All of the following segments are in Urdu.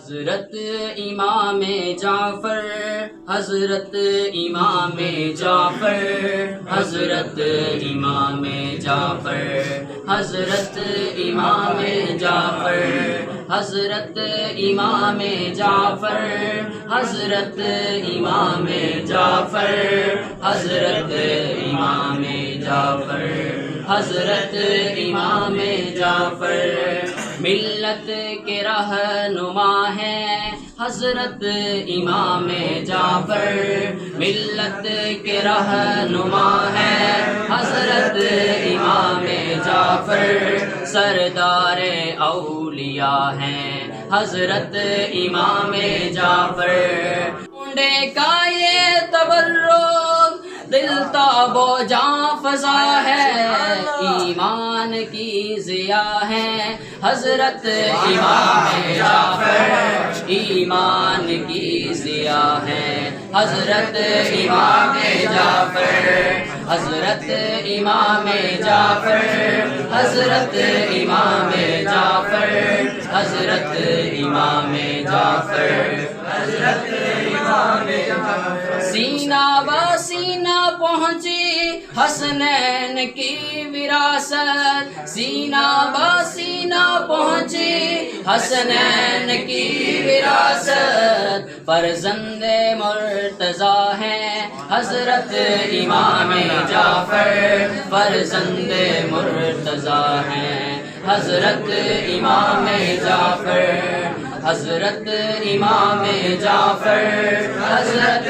حضرت امام جعفر، حضرت امام جعفر، حضرت امام جعفر، حضرت امام جعفر، حضرت امام جعفر، حضرت امام جعفر، حضرت امام جعفر، حضرت امام جعفر ملت کے رہنما ہیں حضرت امام جعفر، ملت کے رہنما ہیں حضرت امام جعفر، سردار اولیاء ہیں حضرت امام جعفر، ڈھونڈے کا یہ تبرک دل تاب و جاں فضا ہے، ایمان کی ضیاء ہے حضرت امام جعفر، ایمان کی ضیاء ہے حضرت امام جعفر، حضرت امام جعفر، حضرت امام جعفر، حضرت امام جعفر، حضرت امام جعفر، سینہ بہ سینہ پہنچی حسنین کی وراثت، سینہ بہ سینہ پہنچی حسنین کی وراثت، فرزند مرتضیٰ ہیں حضرت امام جعفر، فرزند مرتضیٰ ہیں حضرت امام جعفر، حضرت امام جعفر، حضرت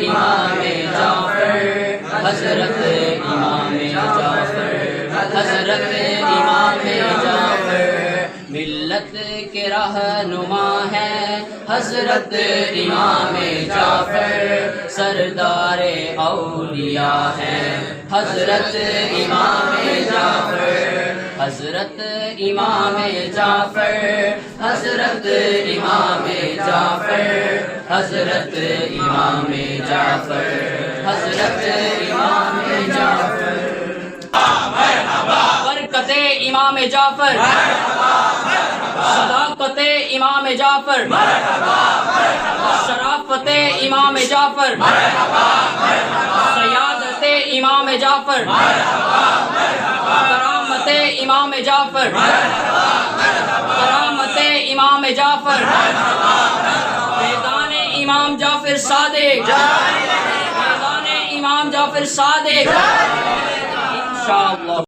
امام جعفر، حضرت امام جعفر، حضرت امام جعفر ملت کے رہنما ہیں حضرت امام جعفر، سردار اولیاء ہیں حضرت امام جعفر، حضرت امام جعفر، حضرت امام جعفر، حضرت امام جعفر، حضرت امام جعفر، برکت امام جعفر، صداقت امام جعفر، شرافت امام جعفر، سیادت امام جعفر، کرامت امام جعفر، کرامت امام جعفر، فیضان امام جعفر صادق، فیضان امام جعفر صادق انشاءاللہ۔